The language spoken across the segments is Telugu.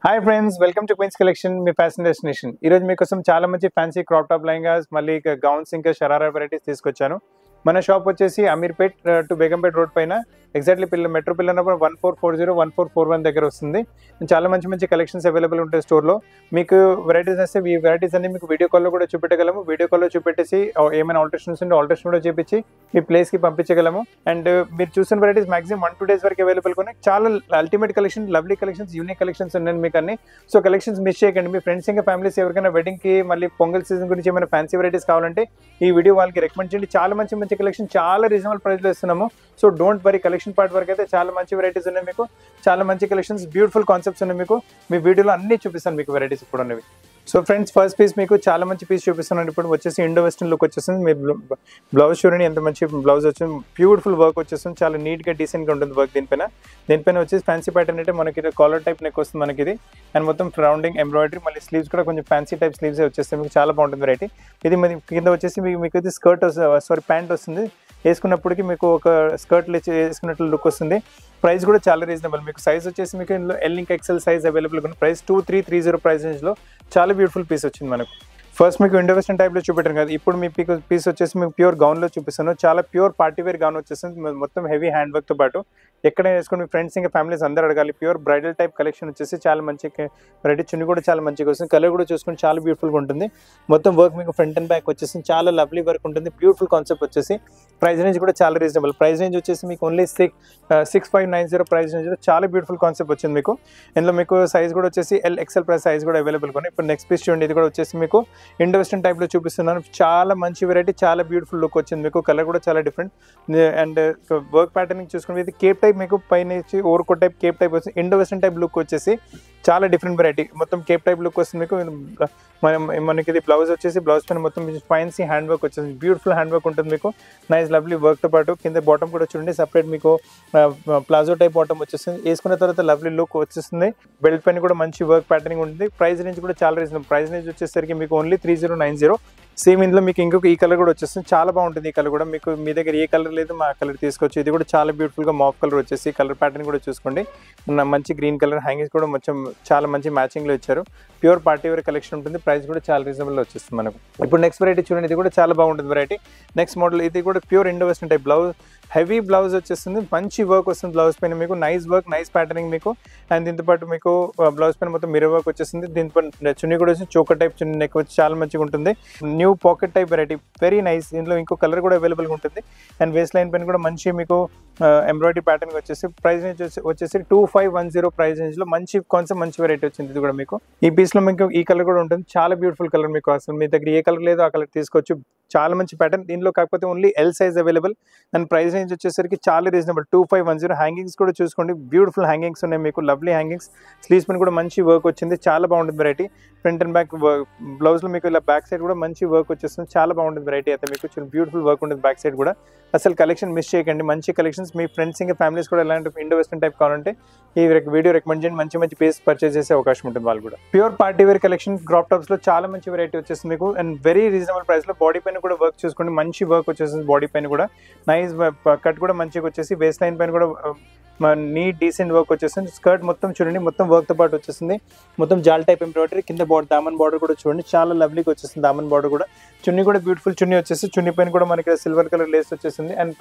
Hi friends, welcome to Queens Collection, మీ ఫ్యాషన్ డెస్టినేషన్. ఈరోజు మీకోసం చాలా మంచి ఫ్యాన్సీ క్రాప్ టాప్ లెహంగాస్, మళ్ళీ గౌన్స్, ఇంకా షరారా వెరైటీస్ తీసుకొచ్చాను. మన షాప్ వచ్చేసి అమీర్పేట్ టు బేగంపేట్ రోడ్ పైన, ఎగ్జాక్ట్లీ మెట్రో పిల్లర్ నెంబర్ 1440 1441 దగ్గర వస్తుంది. చాలా మంచి మంచి కలెక్షన్స్ అవైలబుల్ ఉంటాయి స్టోర్లో. మీకు వెరైటీస్ వస్తే ఈ వెరైటీస్ అన్ని మీకు వీడియో కాల్లో కూడా చూపెట్టగలము. వీడియో కాల్లో చూపెట్టేసి ఏమైనా ఆల్టరేషన్స్ ఉంటే ఆల్టరేషన్ కూడా చేపించి మీ ప్లేస్కి పంపించగలము. అండ్ మీరు చూసిన వెరైటీస్ మాక్సిమం 1-2 days వరకు అవైలబుల్ ఉన్నాయి. చాలా ultimate collection, lovely collections, unique collections ఉన్నాయి మీకు అన్ని. సో కలెక్షన్స్ మిస్ చేయకండి. మీ ఫ్రెండ్స్ ఇంకా ఫ్యామిలీస్ ఎవరికైనా వెడ్డింగ్కి, మళ్ళీ పొంగల్ సీజన్ గురించి ఏమైనా ఫ్యాన్సీ వెరైటీస్ కావాలంటే ఈ వీడియో వాళ్ళకి రికమెండ్ చేయండి. చాలా మంచి మంచి కలెక్షన్ చాలా రీజనబుల్ ప్రైస్లో ఇస్తున్నాము. So don't worry, collection part వరకు అయితే చాలా మంచి వెరైటీస్ ఉన్నాయి మీకు. చాలా మంచి కలెక్షన్స్, బ్యూటిఫుల్ కాన్సెప్ట్స్ ఉన్నాయి మీకు. మీ వీడియోలో అన్ని చూపిస్తాను మీకు వెరైటీస్ ఇప్పుడు ఉన్నవి. సో ఫ్రెండ్స్, ఫస్ట్ పీస్ మీకు చాలా మంచి పీస్ చూపిస్తున్నాను. ఇప్పుడు వచ్చేసి ఇండో వెస్టర్న్ లుక్ వచ్చేస్తుంది. మీరు బ్లౌజ్ చూడండి, ఎంత మంచి బ్లౌజ్ వచ్చింది. బ్యూటిఫుల్ వర్క్ వచ్చేస్తుంది. చాలా నీట్గా డీసెంట్గా ఉంటుంది వర్క్. దీనిపైన వచ్చేసి ఫ్యాన్సీ ప్యాటర్న్ అంటే మనకి కాలర్ టైప్ నెక్ వస్తుంది మనకి ఇది. అండ్ మొత్తం రౌండింగ్ ఎంబ్రాయిడరీ, మళ్ళీ స్లీవ్స్ కూడా కొంచెం ఫ్యాన్సీ టైప్ స్లీవ్స్ వచ్చేస్తాయి మీకు. చాలా బాగుంటుంది వెరైటీ ఇది. కింద వచ్చేసి మీకు ఇది స్కర్ట్ ప్యాంట్ వస్తుంది. వేసుకున్నప్పటికీ మీకు ఒక స్కర్ట్ వేసుకున్నట్లు లుక్ వస్తుంది. ప్రైస్ కూడా చాలా రీజనబుల్. మీకు సైజ్ వచ్చేసి మీకు ఇందులో ఎల్ ఇంకా ఎక్సెల్ సైజ్ అవైలబుల్గా ఉంది. ప్రైస్ 2330 ప్రైస్ రేంజ్లో చాలా బ్యూటిఫుల్ పీస్ వచ్చింది మనకు. ఫస్ట్ మీకు ఇండో వెస్టర్న్ టైప్లో చూపెట్టాను కదా, ఇప్పుడు మీ పీస్ వచ్చేసి మీకు ప్యూర్ గౌన్లో చూపిస్తాను. చాలా ప్యూర్ పార్టీవేర్ గౌన్ వచ్చేస్తుంది. మొత్తం హెవీ హ్యాండ్ వర్క్తో పాటు ఎక్కడైనా వేసుకుని మీ ఫ్రెండ్స్ ఇంకా ఫ్యామిలీస్ అందరూ అడగాలి. ప్యూర్ బ్రైడల్ టైప్ కలెక్షన్ వచ్చేసి చాలా మంచి వెరైటీ. చున్నీ కూడా చాలా మంచిగా వస్తుంది. కలర్ కూడా చూసుకుని చాలా బ్యూటిఫుల్గా ఉంటుంది. మొత్తం వర్క్ మీకు ఫ్రంట్ అండ్ బ్యాక్ వచ్చేసి చాలా లవ్లీ వర్క్ ఉంటుంది. బ్యూటిఫుల్ కాన్సెప్ట్ వచ్చేసి. ప్రైస్ రేంజ్ కూడా చాలా రీజనబుల్. ప్రైస్ రేంజ్ వచ్చేసి మీకు ఓన్లీ 6590 ప్రైస్ రేంజ్లో చాలా బ్యూటిఫుల్ కాన్సెప్ట్ వచ్చింది మీకు. ఇందులో మీకు సైజ్ కూడా వచ్చేసి ఎల్ ఎక్సెల్ ప్రైస్ సైజ్ కూడా అవైలబుల్గా ఉన్నాయి. ఇప్పుడు నెక్స్ట్ పీస్ చూడండి, ఇది కూడా వచ్చేసి మీకు ఇండో వెస్టర్న్ టైప్లో చూపిస్తున్నాను. చాలా మంచి వెరైటీ, చాలా బ్యూటిఫుల్ లుక్ వచ్చింది మీకు. కలర్ కూడా చాలా డిఫరెంట్. అండ్ వర్క్ ప్యాటర్నింగ్ చూసుకుని ఇది కేప్ టైప్ మీకు పైన over coat type cape type వస్తుంది. ఇండో వెస్టర్న్ టైప్ లుక్ వచ్చేసి చాలా డిఫరెంట్ వెరైటీ. మొత్తం కేప్ టైప్ లుక్ వస్తుంది మీకు. మనకి ఇది బ్లౌజ్ వచ్చేసి బ్లౌజ్ పైన మొత్తం ఫైన్సీ హ్యాండ్ వర్క్ వచ్చేసి బ్యూటిఫుల్ హ్యాండ్ వర్క్ ఉంటుంది మీకు. నైస్ లవ్లీ వర్క్తో పాటు కింద బాటమ్ కూడా చూడండి సపరేట్ మీకు ప్లాజో టైప్ బాటమ్ వచ్చేస్తుంది. వేసుకున్న తర్వాత లవ్లీ లుక్ వచ్చేస్తుంది. బెల్ట్ పైన కూడా మంచి వర్క్ ప్యాటర్నింగ్ ఉంటుంది. ప్రైస్ రేంజ్ కూడా చాలా రీజనబుల్. ప్రైస్ రేంజ్ వచ్చేసరికి మీకు ఓన్లీ 3090. సేమ్ ఇందులో మీకు ఇంకొక ఈ కలర్ కూడా వచ్చేస్తుంది. చాలా బాగుంటుంది ఈ కలర్ కూడా. మీకు మీ దగ్గర ఏ కలర్ లేదు మా కలర్ తీసుకోవచ్చు. ఇది కూడా చాలా బ్యూటిఫుల్గా మాఫ్ కలర్ వచ్చేసి. కలర్ ప్యాటర్న్ కూడా చూసుకోండి. మంచి గ్రీన్ కలర్ హ్యాంగింగ్స్ కూడా కొంచెం చాలా మంచి మ్యాచింగ్లో ఇచ్చారు. ప్యూర్ పార్టీ వేర్ కలెక్షన్ ఉంటుంది. ప్రైస్ కూడా చాలా రీజనబుల్లో వచ్చేస్తుంది మనకు. ఇప్పుడు నెక్స్ట్ వెరైటీ చూడండి, ఇది కూడా చాలా బాగుంటుంది వెరైటీ. నెక్స్ట్ మోడల్ ఇది కూడా pure Indo western type. Blouse heavy blouse వచ్చేస్తుంది. మంచి వర్క్ వస్తుంది బ్లౌజ్ పైన మీకు. నైస్ వర్క్, నైస్ ప్యాటర్నింగ్ మీకు. అండ్ దీంతో పాటు మీకు బ్లౌజ్ పైన మొత్తం మిర్రర్ వర్క్ వచ్చేస్తుంది. దీనిపైన చున్నీ కూడా వచ్చి చోకర్ టైప్ చున్నీ నెక్ వచ్చి చాలా మంచిగా ఉంటుంది. New pocket type variety, very nice. ఇందులో ఇంకో కలర్ కూడా అవైలబుల్గా ఉంటుంది. అండ్ వేస్ట్ లైన్ పైన కూడా మంచి మీకు ఎంబ్రాయిడరీ ప్యాటర్న్ వచ్చేసి. ప్రైస్ రేంజ్ వచ్చేసి 2510 ప్రైస్ రేంజ్లో మంచి కాన్సెప్ట్, మంచి వెరైటీ వచ్చింది ఇది కూడా మీకు. ఈ పీస్లో మీకు ఈ కలర్ కూడా ఉంటుంది. చాలా బ్యూటిఫుల్ కలర్ మీకు. అసలు మీ దగ్గర ఏ కలర్ లేదో ఆ కలర్ తీసుకోవచ్చు. చాలా మంచి ప్యాటర్న్. దీనిలో కాకపోతే only L size available. And price range వచ్చేసరికి చాలా రీజనబుల్, 2510. హ్యాంగింగ్స్ కూడా చూసుకోండి, బ్యూటిఫుల్ హ్యాంగింగ్స్ ఉన్నాయి మీకు. Lovely hangings. స్లీవ్స్ పైన కూడా మంచి వర్క్ వచ్చింది. చాలా బాగుంటుంది వెరైటీ. ఫ్రంట్ అండ్ బ్యాక్ బ్లౌజ్లో మీకు ఇలా బ్యాక్ సైడ్ కూడా మంచి వర్క్ వచ్చేస్తుంది. చాలా బాగుంటుంది వెరైటీ అయితే మీకు. బ్యూటిఫుల్ వర్క్ ఉంటుంది బ్యాక్ సైడ్ కూడా. అసలు కలెక్షన్ మిస్ చేయకండి. మంచి కలెక్షన్స్. మీ ఫ్రెండ్స్ ఇంకా ఫ్యామిలీస్ కూడా ఎలాంటి ఇండో వెస్టర్న్ టైప్ కావాలంటే ఈ వీడియో రికమెండ్ చేయండి. మంచి మంచి పీస్ పర్చేస్ చేసే అవకాశం ఉంటుంది వాళ్ళు కూడా. Pure party wear collection crop టాప్స్లో చాలా మంచి వెరైటీ వచ్చేస్తుంది మీకు. అండ్ వెరీ రీజనబుల్ ప్రైస్లో. బాడీ పైన కూడా వర్క్ చూసుకోండి, మంచి వర్క్ వచ్చేస్తుంది. బాడీ పైన కూడా నైస్ కట్ కూడా మంచిగా వచ్చేసి. వేస్ట్ లైన్ పైన కూడా నీట్ డీసెంట్ వర్క్ వచ్చేస్తుంది. స్కర్ట్ మొత్తం చూడండి, మొత్తం వర్క్తో పాటు వచ్చేస్తుంది. మొత్తం జాల్ టైప్ ఎంబ్రాయిడరీ. కింద దామన్ బార్డర్ కూడా చూడండి, చాలా లవ్లీగా వచ్చేస్తుంది దామన్ బార్డర్ కూడా. చున్నీ కూడా బ్యూటిఫుల్ చున్నీ వచ్చేసి. చున్నీ పైన కూడా మనకి సిల్వర్ కలర్ లేస్ వచ్చేసింది. అండ్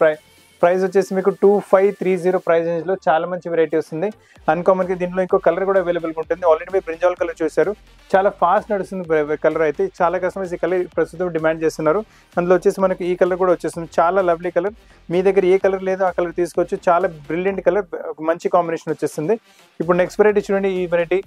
ప్రైస్ వచ్చేసి మీకు 2530 ప్రైస్ రేంజ్లో చాలా మంచి వెరైటీ వస్తుంది. అన్కామన్గా దీంట్లో ఇంకో కలర్ కూడా అవైలబుల్గా ఉంటుంది. ఆల్రెడీ మీరు బ్రింజాల్ కలర్ చూశారు. చాలా ఫాస్ట్ నడుస్తుంది కలర్ అయితే. చాలా కస్టమర్స్ ఈ కలర్ ప్రస్తుతం డిమాండ్ చేస్తున్నారు. అందులో వచ్చేసి మనకి ఈ కలర్ కూడా వచ్చేస్తుంది. చాలా లవ్లీ కలర్. మీ దగ్గర ఏ కలర్ లేదో ఆ కలర్ తీసుకోవచ్చు. చాలా బ్రిలియంట్ కలర్, మంచి కాంబినేషన్ వచ్చేస్తుంది. ఇప్పుడు నెక్స్ట్ వెరైటీ చూడండి, ఈ వెరైటీ.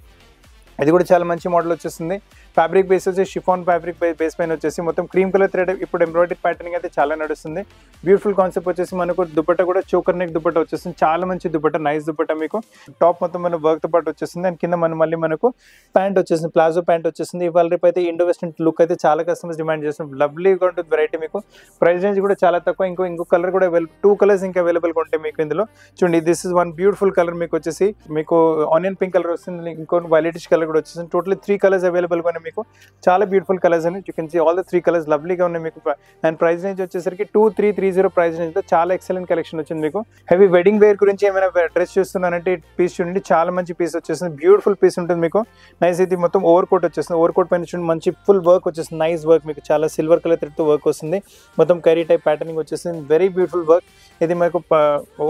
ఇది కూడా చాలా మంచి మోడల్ వచ్చేస్తుంది. ఫ్యాబ్రిక్ బేస్ వచ్చి షిఫాన్ ఫ్యాబ్రిక్ బేస్ పైన వచ్చేసి మొత్తం క్రీమ్ కలర్ థ్రెడ్. ఇప్పుడు ఎంబ్రాయిడరీ ప్యాటర్నింగ్ అయితే చాలా నడుస్తుంది. బ్యూటిఫుల్ కాన్సెప్ట్ వచ్చేసి మనకు దుపట్టా కూడా చోకర్ నెక్ దుపట్టా వచ్చేస్తుంది. చాలా మంచి దుపట్టా, నైస్ దుపట్టా మీకు. టాప్ మొత్తం మన వర్క్తో పాటు వచ్చేస్తుంది. అండ్ కింద మళ్ళీ మనకు ప్యాంట్ వచ్చేసింది, ప్లాజో ప్యాంట్ వచ్చేసింది. ఇవాళ రేపు అయితే ఇండో వెస్టర్న్ లుక్ అయితే చాలా కస్టమర్స్ డిమాండ్ చేస్తున్నారు. లవ్లీగా ఉంటుంది వెరైటీ మీకు. ప్రైస్ రేంజ్ కూడా చాలా తక్కువ. ఇంకో కలర్ కూడా 2 కలర్స్ ఇంకా అవైలబుల్గా ఉంటాయి మీకు ఇందులో. చూడండి, this is one beautiful colour మీకు వచ్చేసి. మీకు ఆనియన్ పింక్ కలర్ వస్తుంది. ఇంకో వైలెటిష్ కలర్ కూడా వచ్చేసింది. టోటలీ 3 కలర్స్ అవైలబుల్గా ఉన్నాయి మీకు చాలా బ్యూటిఫుల్ కలర్స్ అని you can see all the 3 colours లవ్లీగా ఉన్నాయి మీకు. అండ్ ప్రైస్ రేంజ్ వచ్చేసరికి 2330 ప్రైస్ రేంజ్లో చాలా ఎక్సలెంట్ కలెక్షన్ వచ్చింది మీకు. హెవీ వెడ్డింగ్ వేర్ గురించి ఏమైనా డ్రెస్ చూస్తున్నానంటే పీస్ చూడండి, చాలా మంచి పీస్ వచ్చేస్తుంది, బ్యూటిఫుల్ పీస్ ఉంటుంది మీకు. నైస్, ఇది మొత్తం ఓవర్ కోట్ వచ్చేస్తుంది, ఓవర్ కోట్ పైన చూడండి మంచి ఫుల్ వర్క్ వచ్చేస్తుంది, నైస్ వర్క్ మీకు, చాలా సిల్వర్ కలర్ థ్రెడ్తో వర్క్ వస్తుంది, మొత్తం కరీ టైప్ ప్యాటర్నింగ్ వచ్చేస్తుంది, వెరీ బ్యూటిఫుల్ వర్క్. ఇది మనకు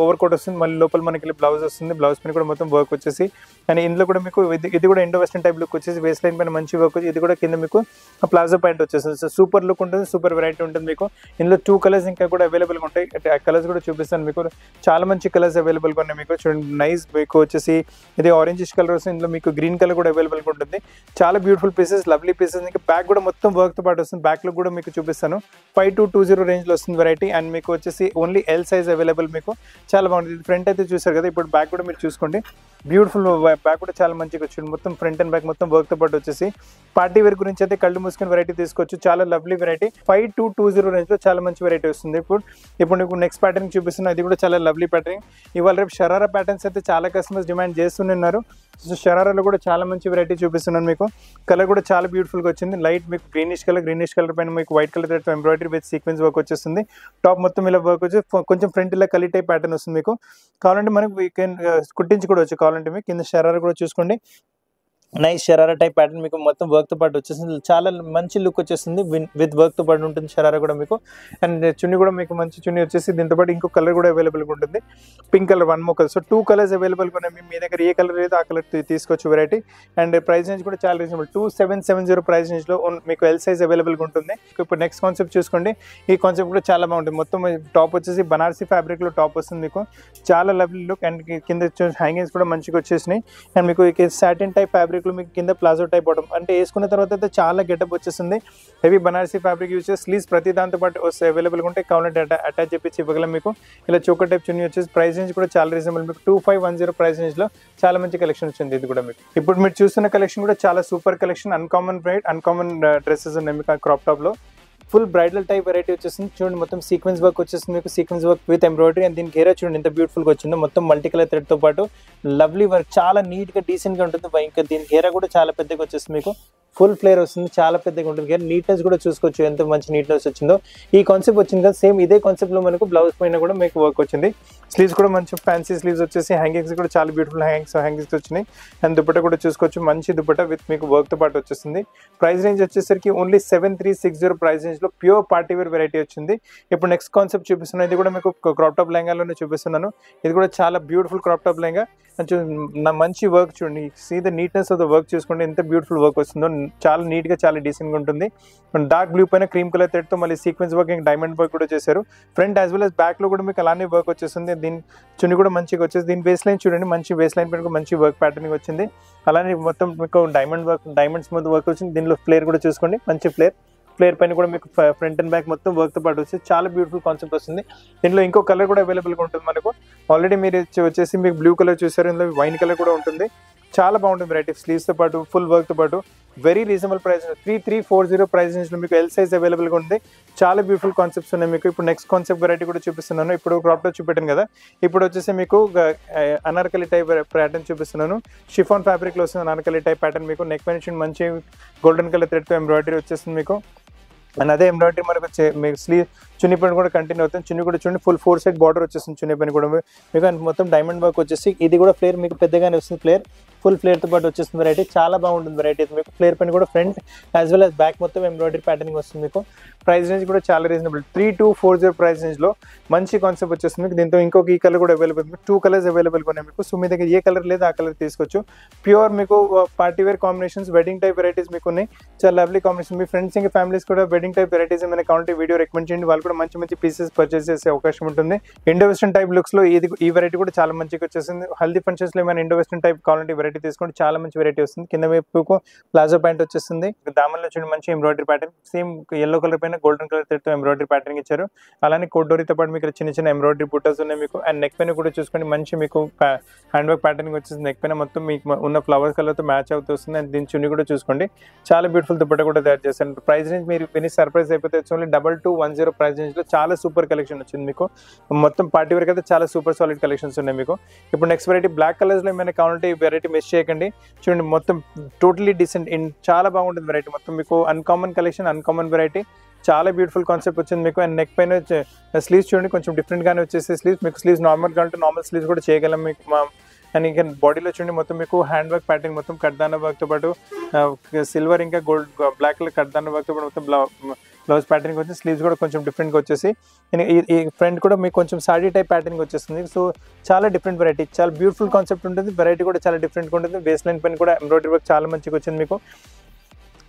ఓవర్ కోట్ వస్తుంది, మళ్ళీ లోపల మనకి బ్లౌజ్ వస్తుంది, బ్లౌజ్ పైన కూడా మొత్తం వర్క్ వచ్చేసి. అండ్ ఇందులో కూడా మీకు ఇది కూడా ఇండో వెస్టర్న్ టైప్ లుక్ వచ్చేసి, వేస్ట్ లైన్ పైన మంచి వర్క్ వచ్చి, ఇది కూడా కింద మీకు ప్లాజో ప్యాంట్ వచ్చేస్తుంది. సో సూపర్ లుక్ ఉంటుంది, సూపర్ వెరైటీ ఉంటుంది మీకు. ఇందులో 2 కలర్స్ ఇంకా కూడా అవైలబుల్గా ఉంటాయి, ఆ కలర్స్ కూడా చూపిస్తాను మీకు. చాలా మంచి కలర్స్ అవైలబుల్గా ఉన్నాయి మీకు. చూడండి నైస్ మీకు వచ్చేసి ఇది ఆరెంజిష్ కలర్ వస్తుంది, ఇందులో మీకు గ్రీన్ కలర్ కూడా అవైలబుల్గా ఉంటుంది. చాలా బ్యూటిఫుల్ పీసెస్, లవ్లీ పీసెస్. ఇంకా బ్యాక్ కూడా మొత్తం వర్క్తో పాటు వస్తుంది, బ్యాక్ లుక్ కూడా మీకు చూపిస్తాను. 5220 రేంజ్లో వస్తుంది వెరైటీ. అండ్ మీకు వచ్చేసి ఓన్లీ ఎల్ సైజ్ అవైలబుల్ మీకు. చాలా బాగుంటుంది. ఫ్రంట్ అయితే చూసారు కదా, ఇప్పుడు బ్యాక్ కూడా మీరు చూసుకోండి, బ్యూటిఫుల్ బ్యాక్ కూడా చాలా మంచిగా వచ్చింది, మొత్తం ఫ్రంట్ అండ్ బ్యాక్ మొత్తం వర్క్తో పాటు వచ్చేసి. పార్టీ వేర్ గురించి అయితే కళ్ళు మూసుకుని వెరైటీ తీసుకోవచ్చు, చాలా లవ్లీ వెరైటీ. 5220 రేంజ్లో చాలా మంచి వెరైటీ వస్తుంది. ఇప్పుడు నీకు నెక్స్ట్ ప్యాటర్న్ చూపిస్తున్నా, ఇది కూడా చాలా లవ్లీ ప్యాటర్న్. ఇవాళ రేపు షరారా ప్యాటర్న్స్ అయితే చాలా కస్టమర్స్ డిమాండ్ చేస్తున్నారు. సో షరారాలో కూడా చాలా మంచి వెరైటీ చూపిస్తున్నాను మీకు. కలర్ కూడా చాలా బ్యూటిఫుల్గా వచ్చింది, లైట్ మీకు గ్రీనిష్ కలర్ పైన మీకు white colour thread embroidery with sequence work వచ్చేస్తుంది. టాప్ మొత్తం ఇలా వర్క్ వచ్చి కొంచెం ఫ్రంట్ ఇలా కలీ టైప్ ప్యాటర్న్ వస్తుంది మీకు. కావాలంటే మనకు కుట్టించుకోవచ్చు, కావాలంటే మీకు కింద షరారా కూడా చూసుకోండి, నైస్ షరారా టైప్ ప్యాటర్న్ మీకు మొత్తం వర్క్తో పాటు వచ్చేస్తుంది, చాలా మంచి లుక్ వచ్చేస్తుంది, విత్ వర్క్తో పాటు ఉంటుంది షరారా కూడా మీకు. అండ్ చున్నీ కూడా మీకు మంచి చున్నీ వచ్చేసి, దీంతో పాటు ఇంకో కలర్ కూడా అవైలబుల్గా ఉంటుంది, pink colour, 1 more colour. So 2 colours అవైలబుల్గా ఉన్నాయి, మీ దగ్గర ఏ కలర్ లేదో ఆ కలర్ తీసుకోవచ్చు వెరైటీ. అండ్ ప్రైస్ రేంజ్ కూడా చాలా రీజనబుల్, 2770 ప్రైస్ రేంజ్లో మీకు ఎల్ సైజ్ అవైలబుల్గా ఉంటుంది. ఇప్పుడు నెక్స్ట్ కాన్సెప్ట్ చూసుకోండి, ఈ కాన్సెప్ట్ కూడా చాలా బాగుంటుంది. మొత్తం టాప్ వచ్చేసి బనారసీ ఫ్యాబ్రిక్లో టాప్ వస్తుంది మీకు, చాలా లవ్లీ లుక్. అండ్ కింద హ్యాంగింగ్స్ కూడా మంచిగా వచ్చేసినాయి. అండ్ మీకు సాటిన్ టైప్ ఫ్యాబ్రిక్ మీకు కింద ప్లాజో టైప్ బాటమ్, అంటే వేసుకున్న తర్వాత అయితే చాలా గెటప్ వచ్చేస్తుంది. హెవీ బనారసీ ఫ్యాబ్రిక్ యూజ్ చేసి స్లీవ్స్ ప్రతి దాంతో పాటు అవైలబుల్గా ఉంటాయి, కావాలంటే అటాచ్ చేపించి ఇవ్వగలం మీకు. ఇలా చోకర్ టైప్ చున్నీ వచ్చేసి ప్రైస్ రేంజ్ కూడా చాలా రీజనబుల్ మీకు, 2510 ప్రైస్ రేంజ్లో చాలా మంచి కలెక్షన్ వచ్చింది. ఇది కూడా మీకు ఇప్పుడు మీరు చూస్తున్న కలెక్షన్ కూడా చాలా super collection, uncommon braid, uncommon dresses ఉన్నాయి మీకు. క్రాప్ టాప్లో ఫుల్ బ్రైడల్ టైప్ వెరైటీ వచ్చేస్తుంది. చూడండి మొత్తం సీక్వెన్స్ వర్క్ వచ్చేస్తుంది మీకు, sequence work with embroidery. And దీని గేరా చూడండి ఎంత బ్యూటిఫుల్గా వచ్చిందో, మొత్తం మల్టీ కలర్ థ్రెడ్తో పాటు లవ్లీ వర్క్, చాలా నీట్గా డీసెంట్గా ఉంటుంది. ఇంకా దీని గేరా కూడా చాలా పెద్దగా వచ్చేస్తుంది మీకు, ఫుల్ ఫ్లేర్ వస్తుంది, చాలా పెద్దగా ఉంటుంది. గేర్ నీట్నెస్ కూడా చూసుకోవచ్చు, ఎంత మంచి నీట్నెస్ వచ్చిందో. ఈ కాన్సెప్ట్ వచ్చింది కదా, సేమ్ ఇదే కాన్సెప్ట్లో మనకు బ్లౌజ్ పైన కూడా మీకు వర్క్ వచ్చింది. స్లీవ్స్ కూడా మంచి ఫ్యాన్సీ స్లీవ్స్ వచ్చేసి, హ్యాంగింగ్స్ కూడా చాలా బ్యూటిఫుల్ హ్యాంగింగ్స్ వచ్చినాయి. అండ్ దుపట్టా కూడా చూసుకోవచ్చు, మంచి దుపట్టా విత్ మీకు వర్క్తో పాటు వచ్చేస్తుంది. ప్రైస్ రేంజ్ వచ్చేసరికి ఓన్లీ 7360 ప్రైస్ రేంజ్లో ప్యూర్ పార్టీ వేర్ వెరైటీ వచ్చింది. ఇప్పుడు నెక్స్ట్ కాన్సెప్ట్ చూపిస్తున్నాను, ఇది కూడా మీకు క్రాప్ టాప్ లెహంగాలోనే చూపిస్తున్నాను. ఇది కూడా చాలా బ్యూటిఫుల్ క్రాప్ టాప్ లెహంగా, మంచి వర్క్ చూడండి, see the neatness of the work చూసుకోండి, ఎంత బ్యూటిఫుల్ వర్క్ వస్తుందో, చాలా నీట్గా చాలా డీసెంట్గా ఉంటుంది. డార్క్ బ్లూ పైన క్రీమ్ కలర్ థ్రెడ్తో మళ్ళీ సీక్వెన్స్ వర్క్, ఇంకా డైమండ్ వర్క్ కూడా చేశారు. ఫ్రంట్ యాజ్ వెల్ as బ్యాక్లో కూడా మీకు అలానే వర్క్ వచ్చేస్తుంది. దీని చున్నీ కూడా మంచిగా వచ్చేసి, దీని వేస్ట్ లైన్ చూడండి, మంచి వేస్ట్ లైన్ పైన మంచి వర్క్ ప్యాటర్నింగ్ వచ్చింది. అలానే మొత్తం మీకు డైమండ్ వర్క్, డైమండ్స్ మీద వర్క్ వచ్చింది. దీనిలో ఫ్లేర్ కూడా చూసుకోండి, మంచి ఫ్లేర్ పైన కూడా మీకు ఫ్రంట్ అండ్ బ్యాక్ మొత్తం వర్క్తో పాటు వచ్చి చాలా బ్యూటిఫుల్ కాన్సెప్ట్ వస్తుంది. దీనిలో ఇంకో కలర్ కూడా అవైలబుల్గా ఉంటుంది మనకు. ఆల్రెడీ మీరు వచ్చేసి మీకు బ్లూ కలర్ చూసారు, ఇందులో వైన్ కలర్ కూడా ఉంటుంది. చాలా బాగుంటుంది వెరైటీ, స్లీవ్స్తో పాటు ఫుల్ వర్క్తో పాటు. వెరీ రీజనబుల్ ప్రైస్, 3340 ప్రైస్ రేంజ్లో మీకు ఎల్ సైజ్ అవైలబుల్గా ఉంది. చాలా బ్యూటిఫుల్ కాన్సెప్ట్స్ ఉన్నాయి మీకు. ఇప్పుడు నెక్స్ట్ కాన్సెప్ట్ వెరైటీ కూడా చూపిస్తున్నాను. ఇప్పుడు క్రాప్ టాప్ చూపెట్టాను కదా, ఇప్పుడు వచ్చేసి మీకు అనార్కలి టైప్ ప్యాటర్న్ చూపిస్తున్నాను. షిఫాన్ ఫ్యాబ్రిక్లో వస్తుంది అనార్కలి టైప్ ప్యాటర్న్ మీకు. నెక్ పైన మంచి గోల్డెన్ కలర్ థ్రెడ్తో ఎంబ్రాయిడరీ వచ్చేస్తుంది మీకు. అండ్ అదే ఎంబ్రాయిడరీ మనకు మీకు స్లీవ్ చున్నీ పైన కూడా కంటిన్యూ అవుతుంది. చున్నీ కూడా చూడండి, ఫుల్ 4 సైడ్ బార్డర్ వచ్చేస్తుంది చున్నీ పైన కూడా మీకు. అండ్ మొత్తం డైమండ్ వర్క్ వచ్చేసి, ఇది కూడా ఫ్లేర్ మీకు పెద్దగానే వస్తుంది, ఫుల్ ఫ్లేర్తో పాటు వచ్చేస్తుంది వెరైటీ. చాలా బాగుంటుంది వెరైటీ మీకు. ఫ్లేర్ పైన కూడా front as well as back మొత్తం ఎంబ్రాయిడరీ ప్యాటర్నింగ్ వస్తుంది మీకు. ప్రైస్ రేంజ్ కూడా చాలా రీజనబుల్, 3240 ప్రైస్ రేంజ్లో మంచి కాన్సెప్ట్ వచ్చేస్తుంది మీకు. దీంతో ఇంకొక ఈ కలర్ కూడా అవైలబుల్, 2 కలర్స్ అవైలబుల్గా ఉన్నాయి మీకు. సో మీ దగ్గర ఏ కలర్ లేదు ఆ కలర్ తీసుకోవచ్చు. ప్యూర్ మీకు party wear combinations, wedding type varieties మీకు ఉన్నాయి, చాలా లవ్లీ కాంబినేషన్. మీ ఫ్రెండ్స్ ఇంకా ఫ్యామిలీస్ కూడా వెడ్డింగ్ టైప్ వెరైటీస్ ఏమైనా కావాలంటే వీడియో రికమెండ్ చేయండి, వాళ్ళు కూడా మంచి మంచి పీసెస్ పర్చేస్ చేసే అవకాశం ఉంటుంది. ఇండో వెస్టర్న్ టైప్ లుక్స్లో ఈ వెరైటీ కూడా చాలా మంచిగా వచ్చేసింది. హల్దీ ఫంక్షన్స్లో ఏమైనా ఇండో వెస్టర్న్ టైప్ కావాలంటే వెరైటీ తీసుకోండి, చాలా మంచి వెరైటీ వస్తుంది. కింద వైపుకు ప్లాజో ప్యాంట్ వచ్చేస్తుంది, దామన్లో చూడండి మంచి embroidery pattern, same yellow colour పైన గోల్డెన్ కలర్ థ్రెడ్తో ఎంబ్రాయిడరీ ప్యాటర్న్ ఇచ్చారు. అలానే కోడ్డోరీతో పాటు మీకు చిన్న చిన్న ఎంబ్రాయిడరీ బుట్టస్ ఉన్నాయి మీకు. అండ్ నెక్ పైన కూడా చూసుకోండి, మంచి మీకు హ్యాండ్ వర్క్ ప్యాటర్నింగ్ వచ్చేసి నెక్ పైన మొత్తం మీకు ఉన్న ఫ్లవర్స్ కలర్తో మ్యాచ్ అవుతూ వస్తుంది. అండ్ దీని చున్నీ కూడా చూసుకోండి, చాలా బ్యూటిఫుల్ దుపట్టా కూడా తయారు చేశాను. ప్రైస్ రేంజ్ మీరు విని సర్ప్రైజ్ అయిపోతే ఓన్లీ 2210 ప్రైస్ రేంజ్లో చాలా సూపర్ కలెక్షన్ వచ్చింది మీకు. మొత్తం పార్టీ వేర్ అయితే చాలా సూపర్ సాలిడ్ కలెక్షన్స్ ఉన్నాయి మీకు. ఇప్పుడు నెక్స్ట్ వెరైటీ బ్లాక్ కలర్స్లో ఏమైనా కావాలంటే ఈ వెరైటీ మిస్ చేయకండి. చూడండి మొత్తం టోటలీ డిసెంట్ ఇన్ చాలా బాగుంటుంది వెరైటీ. మొత్తం మీకు అన్కామన్ కలెక్షన్, అన్కామన్ వెరైటీ, చాలా బ్యూటిఫుల్ కాన్సెప్ట్ వచ్చింది మీకు. అండ్ నెక్ పైన స్లీవ్స్ చూడండి కొంచెం డిఫరెంట్గానే వచ్చేసి స్లీవ్స్ మీకు స్లీవ్స్ నార్మల్గా అంటే నార్మల్ స్లీవ్స్ కూడా చేయగలం మీకు. అండ్ ఇంకా బాడీలో చూడండి మొత్తం మీకు హ్యాండ్ వర్క్ ప్యాటర్న్, మొత్తం కడ్దాన వర్క్తో పాటు సిల్వర్ ఇంకా గోల్డ్ బ్లాక్ కలర్ కడ్దాన వర్క్తో పాటు మొత్తం బ్లౌజ్ ప్యాటర్న్ వచ్చి స్లీవ్స్ కూడా కొంచెం డిఫరెంట్గా వచ్చేసి ఈ ఫ్రంట్ కూడా మీకు కొంచెం సాడీ టైప్ ప్యాటర్న్ వచ్చేస్తుంది. సో చాలా డిఫరెంట్ వెరైటీ, చాలా బ్యూటిఫుల్ కాన్సెప్ట్ ఉంటుంది. వెరైటీ కూడా చాలా డిఫరెంట్గా ఉంటుంది. వేస్ట్ లైన్ పైన కూడా ఎంబ్రాయిడరీ వర్క్ చాలా మంచిగా వచ్చింది మీకు.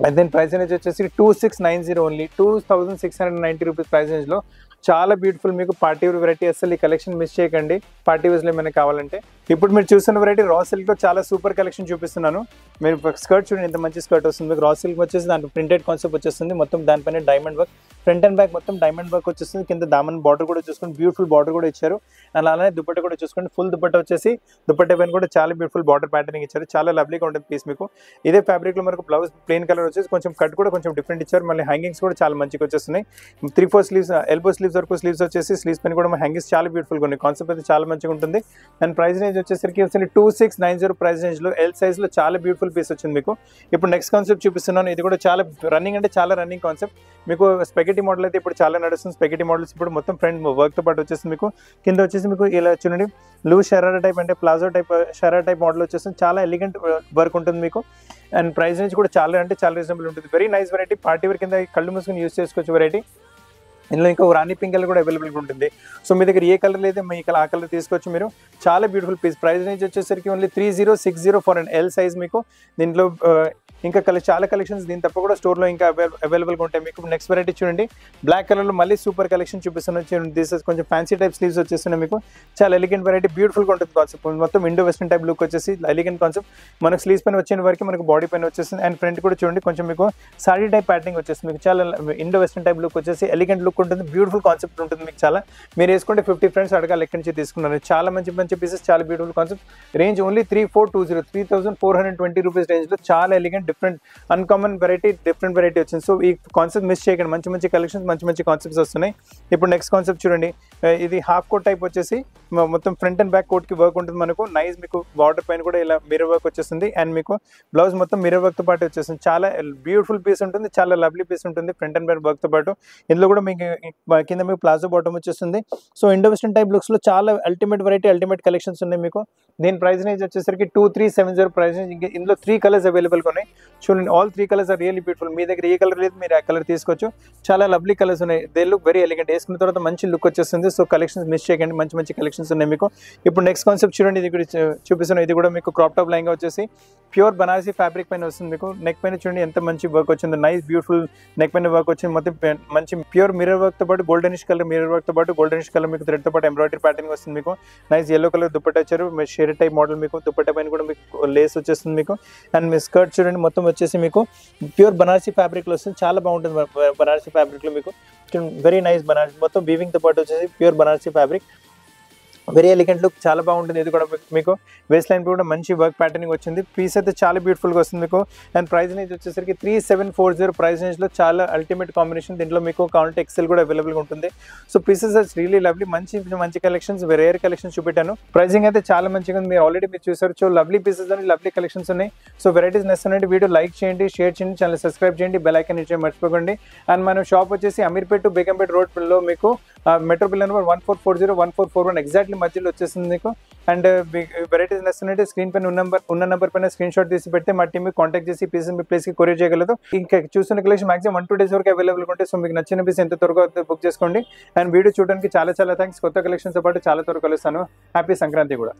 అండ్ దెన్ ప్రైస్ రేంజ్ వచ్చేసి 2690 ఓన్లీ, 2690 రూపీస్ ప్రైస్ రేంజ్లో చాలా బ్యూటిఫుల్ మీకు పార్టీ వేర్ వెరైటీ. అసలు ఈ కలెక్షన్ మిస్ చేయకండి పార్టీ వేర్స్లో ఏమైనా కావాలంటే. ఇప్పుడు మీరు చూస్తున్న వెరైటీ రా సిల్క్లో చాలా సూపర్ కలెక్షన్ చూపిస్తున్నాను. మీరు స్కర్ట్ చూడండి ఎంత మంచి స్కర్ట్ వస్తుంది మీకు. రా సిల్క్ వచ్చేసి దాంట్లో ప్రింటెడ్ కాన్సెప్ట్ వచ్చేస్తుంది. మొత్తం దానిపైన diamond work, front and back మొత్తం డైమండ్ వర్క్ వచ్చేస్తుంది. కింద దామన్ బార్డర్ కూడా చూసుకోండి, బ్యూటిఫుల్ బార్డర్ కూడా ఇచ్చారు. అండ్ అలానే దుపట్ట కూడా చూసుకోండి, ఫుల్ దుపట్ట వచ్చేసి దుపట్ట పైన కూడా చాలా బ్యూటిఫుల్ బార్డర్ ప్యాటర్నింగ్ ఇచ్చారు. చాలా లవ్లీగా ఉంటుంది పీస్ మీకు. ఇదే ఫ్యాబ్రిక్లో మనకు బ్లౌజ్ ప్లెయిన్ కలర్ వచ్చేసి కొంచెం కట్ కూడా కొంచెం డిఫరెంట్ ఇచ్చారు. మళ్ళీ హ్యాంగింగ్స్ కూడా చాలా మంచిగా వచ్చేస్తున్నాయి. 3-4 స్లీవ్స్, ఎల్బో స్లీవ్స్ వరకు స్లీవ్స్ వచ్చేసి స్లీవ్స్ పైన కూడా హ్యాంగింగ్స్ చాలా బ్యూటిఫుల్గా ఉన్నాయి. కాన్సెప్ట్ అయితే చాలా మంచిగా ఉంటుంది. అండ్ ప్రైస్ రేంజ్ వచ్చేసరికి 2690 ప్రైస్ రేంజ్లో ఎల్ సైజ్లో చాలా బ్యూటిఫుల్ పీస్ వచ్చింది మీకు. ఇప్పుడు నెక్స్ట్ కాన్సెప్ట్ చూపిస్తున్నాను. ఇది కూడా చాలా రన్నింగ్ అంటే చాలా రన్నింగ్ కాన్సెప్ట్ మీకు. స్పెగెటీ మోడల్ అయితే ఇప్పుడు చాలా నడుస్తుంది. స్పెగెటీ మోడల్స్ ఇప్పుడు మొత్తం ఫ్రంట్ వర్క్తో పాటు వచ్చేసి మీకు. కింద వచ్చేసి మీకు ఇలా చూడండి లూజ్ షరారా టైప్ అంటే palazzo type sharara type model వచ్చేస్తుంది. చాలా ఎలిగెంట్ వర్క్ ఉంటుంది మీకు. అండ్ ప్రైస్ రేంజ్ కూడా చాలా అంటే చాలా రీజనబుల్ ఉంటుంది. Very nice variety, party wear కింద కళ్ళు మూసుకొని యూస్ చేసుకోవచ్చు వెరైటీ. ఇందులో ఇంకా రాణి పింక్ కలర్ కూడా అవైలబుల్గా ఉంటుంది. సో మీ దగ్గర ఏ కలర్ లేదా మీ ఆ కలర్ తీసుకోవచ్చు మీరు. చాలా బ్యూటిఫుల్ పీస్. ప్రైస్ రేంజ్ వచ్చేసరికి only 3060 for and L size మీకు. దీంట్లో ఇంకా చాలా కలెక్షన్స్ దీని తప్ప కూడా స్టోర్లో ఇంకా అవైలబుల్గా ఉంటాయి మీకు. నెక్స్ట్ వెరైటీ చూడండి బ్లాక్ కలర్లో మళ్ళీ సూపర్ కలెక్షన్ చూపిస్తున్నాను. చూడండి దిస్ కొంచెం ఫ్యాన్సీ టైప్ స్లీవ్స్ వచ్చేస్తున్నాయి మీకు. చాలా ఎలిగెంట్ వెరైటీ, బ్యూటిఫుల్గా ఉంటుంది కాన్సెప్ట్. మొత్తం ఇండో వెస్టర్న్ టైప్ లుక్ వచ్చేసి ఎలిగెంట్ కాన్సెప్ట్. మనకు స్లీవ్స్ పైన వచ్చిన వరకు మనకు బాడీ పైన వచ్చేస్తుంది. అండ్ ఫ్రంట్ కూడా చూడండి కొంచెం మీకు సాడీ టైప్ ప్యాటర్నింగ్ వచ్చేస్తుంది మీకు. చాలా ఇండో వెస్టర్న్ టైప్ లుక్ వచ్చేసి ఎలిగెంట్ లుక్ ఉంటుంది, బ్యూటిఫుల్ కాన్సెప్ట్ ఉంటుంది మీకు. చాలా మీరు వేసుకుంటే 50 ఫ్రెండ్స్ అడగాలి ఎక్కడి నుంచి తీసుకున్నారు. చాలా మంచి మంచి పీసెస్, చాలా beautiful concept. Range only 3420 rupees రేంజ్లో చాలా elegant different uncommon variety, different variety వచ్చింది. సో ఈ కాన్సెప్ట్ మిస్ చేయకండి. మంచి మంచి కలెక్షన్స్, మంచి మంచి కాన్సెప్ట్స్ వస్తున్నాయి. ఇప్పుడు నెక్స్ట్ కాన్సెప్ట్ చూడండి. ఇది హాఫ్ కోట్ టైప్ వచ్చేసి మొత్తం ఫ్రంట్ అండ్ బ్యాక్ కోట్కి వర్క్ ఉంటుంది మనకు. నైస్ మీకు బార్డర్ పైన కూడా ఇలా మిర్రర్ వర్క్ వచ్చేస్తుంది. అండ్ మీకు బ్లౌజ్ మొత్తం మిర్రర్ వర్క్తో పాటు వచ్చేస్తుంది. చాలా బ్యూటిఫుల్ పీస్ ఉంటుంది, చాలా లవ్లీ పీస్ ఉంటుంది ఫ్రంట్ అండ్ బ్యాక్ వర్క్తో పాటు. ఇందులో కూడా మీకు కింద మీకు ప్లాజో బాటమ్ వచ్చేస్తుంది. సో ఇండో వెస్టర్న్ టైప్ లుక్స్లో చాలా అల్టిమేట్ వెరైటీ, అల్టిమేట్ కలెక్షన్స్ ఉన్నాయి మీకు. దీని ప్రైస్ రేంజ్ వచ్చేసరికి 2370 ప్రైస్ రేంజ్. ఇందులో 3 కలర్స్ అవైలబుల్గా ఉన్నాయి. చూడండి all 3 colours are really beautiful. మీ దగ్గర ఏ కలర్ లేదు మీరు ఆ కలర్ తీసుకోవచ్చు. చాలా లవ్లీ కలర్స్ ఉన్నాయి. They look very elegant. వేసుకున్న తర్వాత మంచి లుక్ వచ్చేస్తుంది. సో కలెక్షన్స్ మిస్ చేయకండి, మంచి మంచి కలెక్షన్స్ ఉన్నాయి మీకు. ఇప్పుడు నెక్స్ట్ కాన్సెప్ట్ చూడండి. ఇది కూడా చూపిస్తున్నాను. ఇది కూడా మీకు క్రాప్ టాప్ లైన్గా వచ్చేసి ప్యూర్ బనారసీ ఫ్యాబ్రిక్ పైన వస్తుంది మీకు. నెక్ పైన చూడండి ఎంత మంచి వర్క్ వచ్చింది. నైస్ బ్యూటిఫుల్ నెక్ పైన వర్క్ వచ్చింది. మొత్తం మంచి ప్యూర్ మిర్రర్ వర్క్తో పాటు గోల్డెనిష్ కలర్ మిర్రర్ వర్క్తో పాటు గోల్డెనిష్ కలర్ మీకు థ్రెడ్తో పాటు ఎంబ్రాయిడరీ ప్యాటర్న్ వస్తుంది మీకు. నైస్ ఎల్లో కలర్ దుపట్టా ఇచ్చారు. షేర్ టైప్ మోడల్ మీకు. దుపట్టా పైన కూడా మీకు లేస్ వచ్చేస్తుంది మీకు. అండ్ మీ స్కర్ట్ చూడండి మొత్తం వచ్చేసి మీకు ప్యూర్ బనారసీ ఫ్యాబ్రిక్లో వస్తుంది. చాలా బాగుంటుంది బనారసీ ఫ్యాబ్రిక్లో మీకు. వెరీ నైస్ బనారసీ మొత్తం వీవింగ్తో పాటు వచ్చేసి pure Banarasi fabric. Very elegant look, చాలా బాగుంటుంది. ఇది కూడా మీకు వేస్ట్ లైన్ కూడా మంచి వర్క్ ప్యాటర్నింగ్ వచ్చింది. పీస్ అయితే చాలా బ్యూటిఫుల్గా వస్తుంది మీకు. అండ్ ప్రైస్ రేంజ్ వచ్చేసరికి 3740 ప్రైస్ రేంజ్లో చాలా అల్టిమేట్ కాంబినేషన్. దీంట్లో మీకు కౌంట్ ఎక్సెల్ కూడా అవైలబుల్గా ఉంటుంది. So pieces are really lovely. మంచి మంచి కలెక్షన్స్, రేర్ కలెక్షన్స్ చూపెట్టాను. ప్రైసింగ్ అయితే చాలా మంచిగా ఉంది. మీరు ఆల్రెడీ మీరు చూసారు. సో లవ్లీ పీసెస్ అని లవ్లీ కలెక్షన్స్ ఉన్నాయి. సో వెరైటీస్ నచ్చినట్టు వీడియో లైక్ చేయండి, షేర్ చేయండి, ఛానల్ సబ్స్క్రైబ్ చేయండి, బెల్ ఐకాన్ ఇచ్చే మర్చిపోకండి. అండ్ మన షాప్ వచ్చేసి అమీర్పేట్ టు బేగంపేట్ రోడ్లో మీకు మెట్రో బిల్ నెంబర్ 1440 1441 ఎగ్జాక్ట్లీ మధ్యలో వచ్చేసింది మీకు. అండ్ వెరైటీస్ నచ్చినట్టు స్క్రీన్ పైన ఉన్న నెంబర్ పైన స్క్రీన్ షాట్ తీసి పెడితే మా టీమ్ మీకు కాంటాక్ట్ చేసి పీసెస్ మీ ప్లేస్కి కొరియర్ చేయగలదు. ఇంకా చూస్తున్న కలెక్షన్ మాక్సిమం 1-2 days వరకు అవైలబుల్గా ఉంటాయి. సో మీకు నచ్చిన పీస్ ఎంత త్వరగా బుక్ చేసుకోండి. అండ్ వీడియో చూడడానికి చాలా చాలా థ్యాంక్స్. కొత్త కలెక్షన్స్తో పాటు చాలా త్వరగా కలుస్తాను. హ్యాపీ సంక్రాంతి కూడా.